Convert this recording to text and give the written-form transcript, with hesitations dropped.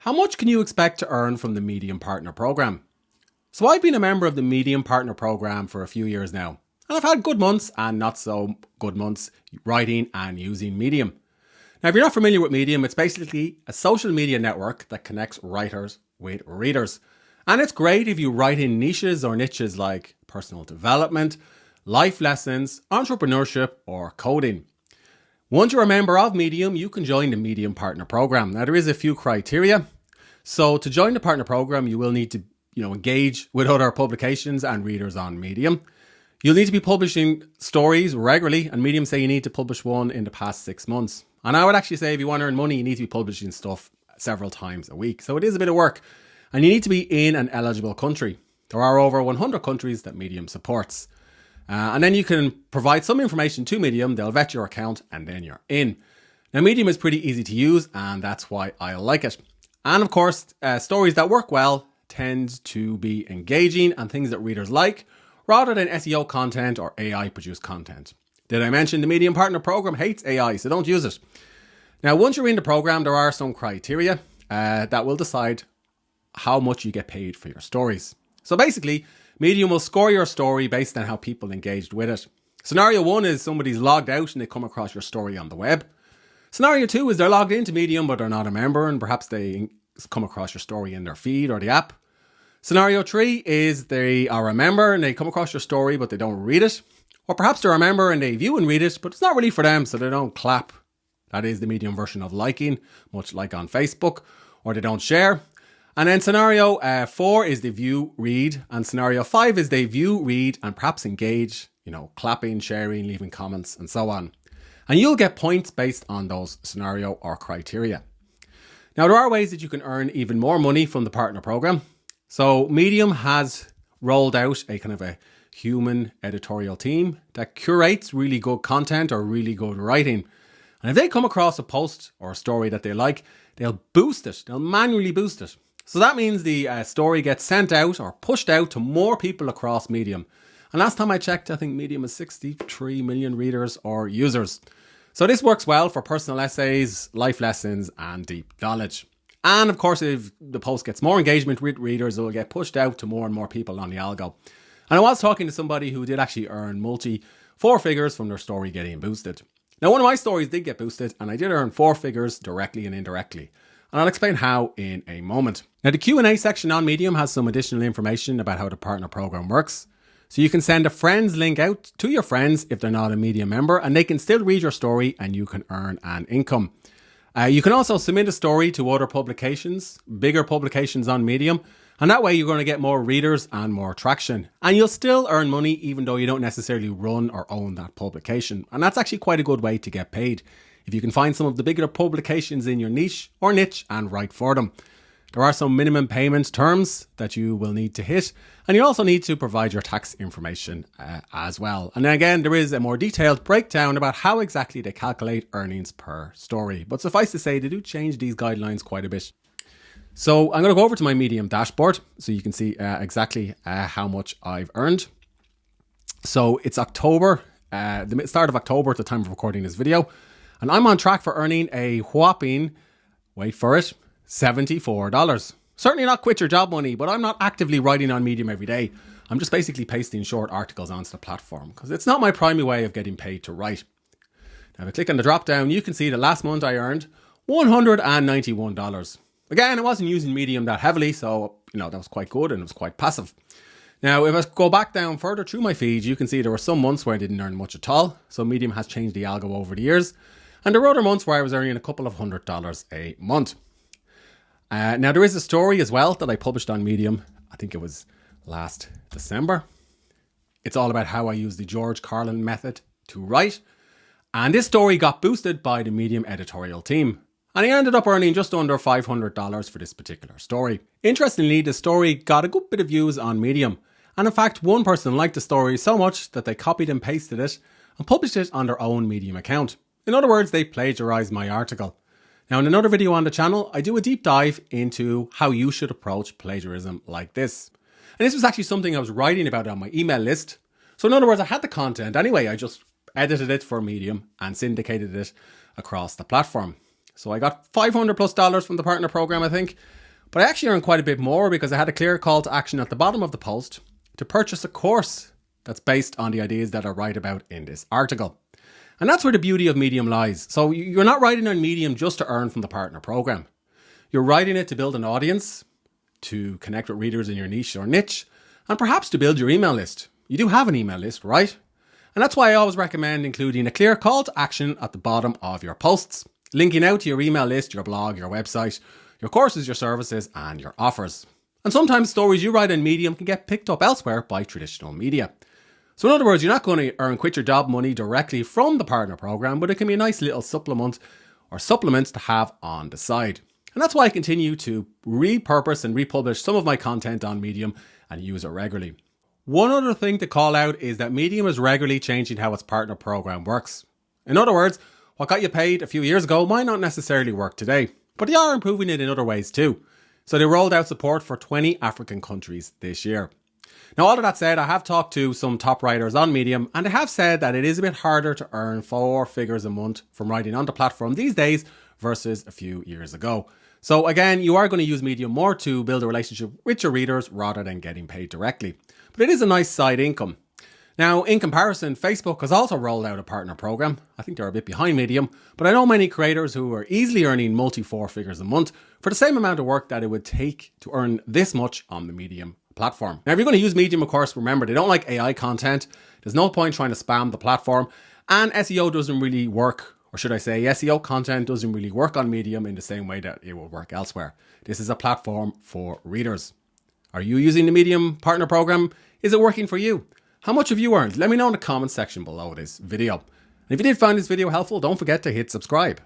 How much can you expect to earn from the Medium Partner Program? So I've been a member of the Medium Partner Program for a few years now, and I've had good months and not so good months writing and using Medium. Now, if you're not familiar with Medium, it's basically a social media network that connects writers with readers. And it's great if you write in niches or niches like personal development, life lessons, entrepreneurship, or coding. Once you're a member of Medium, you can join the Medium Partner Program. Now, there is a few criteria. So to join the partner program, you will need to engage with other publications and readers on Medium. You'll need to be publishing stories regularly, and Medium say you need to publish one in the past 6 months. And I would actually say if you want to earn money, you need to be publishing stuff several times a week. So it is a bit of work, and you need to be in an eligible country. There are over 100 countries that Medium supports. And then you can provide some information to Medium, they'll vet your account, and then you're in. Now, Medium is pretty easy to use, and that's why I like it. And of course, stories that work well tend to be engaging and things that readers like, rather than SEO content or AI produced content. Did I mention the Medium Partner Program hates AI, so don't use it. Now, once you're in the program, there are some criteria that will decide how much you get paid for your stories. So basically, Medium will score your story based on how people engaged with it. Scenario 1 is somebody's logged out and they come across your story on the web. Scenario 2 is they're logged into Medium but they're not a member, and perhaps they come across your story in their feed or the app. Scenario 3 is they are a member and they come across your story but they don't read it. Or perhaps they're a member and they view and read it, but it's not really for them, so they don't clap. That is the Medium version of liking, much like on Facebook, or they don't share. And then scenario 4 is they view, read, and scenario 5 is they view, read, and perhaps engage, clapping, sharing, leaving comments, and so on. And you'll get points based on those scenario or criteria. Now, there are ways that you can earn even more money from the partner program. So Medium has rolled out a kind of a human editorial team that curates really good content or really good writing. And if they come across a post or a story that they like, they'll boost it. They'll manually boost it. So that means the story gets sent out or pushed out to more people across Medium. And last time I checked, I think Medium has 63 million readers or users. So this works well for personal essays, life lessons, and deep knowledge. And of course, if the post gets more engagement with readers, it will get pushed out to more and more people on the algo. And I was talking to somebody who did actually earn four figures from their story getting boosted. Now, one of my stories did get boosted, and I did earn 4 figures directly and indirectly. And I'll explain how in a moment. Now, the Q&A section on Medium has some additional information about how the partner program works. So you can send a friends link out to your friends if they're not a Medium member, and they can still read your story and you can earn an income. You can also submit a story to other publications, bigger publications on Medium, and that way you're going to get more readers and more traction. And you'll still earn money even though you don't necessarily run or own that publication. And that's actually quite a good way to get paid, if you can find some of the bigger publications in your niche and write for them. There are some minimum payment terms that you will need to hit, and you also need to provide your tax information as well. And then again, there is a more detailed breakdown about how exactly they calculate earnings per story. But suffice to say, they do change these guidelines quite a bit. So I'm going to go over to my Medium dashboard so you can see exactly how much I've earned. So it's October, the start of October at the time of recording this video. And I'm on track for earning a whopping, wait for it, $74. Certainly not quit your job money, but I'm not actively writing on Medium every day. I'm just basically pasting short articles onto the platform because it's not my primary way of getting paid to write. Now, if I click on the drop down, you can see that last month I earned $191. Again, I wasn't using Medium that heavily, so that was quite good and it was quite passive. Now, if I go back down further through my feed, you can see there were some months where I didn't earn much at all. So Medium has changed the algo over the years. And there were other months where I was earning a couple of $100 a month. Now, there is a story as well that I published on Medium. I think it was last December. It's all about how I use the George Carlin method to write. And this story got boosted by the Medium editorial team. And I ended up earning just under $500 for this particular story. Interestingly, the story got a good bit of views on Medium. And in fact, one person liked the story so much that they copied and pasted it and published it on their own Medium account. In other words, they plagiarized my article. Now, in another video on the channel, I do a deep dive into how you should approach plagiarism like this. And this was actually something I was writing about on my email list. So in other words, I had the content anyway. I just edited it for Medium and syndicated it across the platform. So I got $500+ from the partner program, I think. But I actually earned quite a bit more because I had a clear call to action at the bottom of the post to purchase a course that's based on the ideas that I write about in this article. And that's where the beauty of Medium lies. So you're not writing on Medium just to earn from the partner program. You're writing it to build an audience, to connect with readers in your niche or niche, and perhaps to build your email list. You do have an email list, right? And that's why I always recommend including a clear call to action at the bottom of your posts, linking out to your email list, your blog, your website, your courses, your services, and your offers. And sometimes stories you write on Medium can get picked up elsewhere by traditional media. So in other words, you're not going to earn quit your job money directly from the partner program, but it can be a nice little supplement or supplements to have on the side. And that's why I continue to repurpose and republish some of my content on Medium and use it regularly. One other thing to call out is that Medium is regularly changing how its partner program works. In other words, what got you paid a few years ago might not necessarily work today, but they are improving it in other ways too. So they rolled out support for 20 African countries this year. Now, all of that said, I have talked to some top writers on Medium, and they have said that it is a bit harder to earn 4 figures a month from writing on the platform these days versus a few years ago. So again, you are going to use Medium more to build a relationship with your readers rather than getting paid directly. But it is a nice side income. Now, in comparison, Facebook has also rolled out a partner program. I think they're a bit behind Medium, but I know many creators who are easily earning multi 4 figures a month for the same amount of work that it would take to earn this much on the Medium platform. Now, if you're going to use Medium, of course, remember, they don't like AI content. There's no point trying to spam the platform, and SEO doesn't really work, or should I say SEO content doesn't really work on Medium in the same way that it will work elsewhere. This is a platform for readers. Are you using the Medium partner program? Is it working for you? How much have you earned? Let me know in the comments section below this video. And if you did find this video helpful, don't forget to hit subscribe.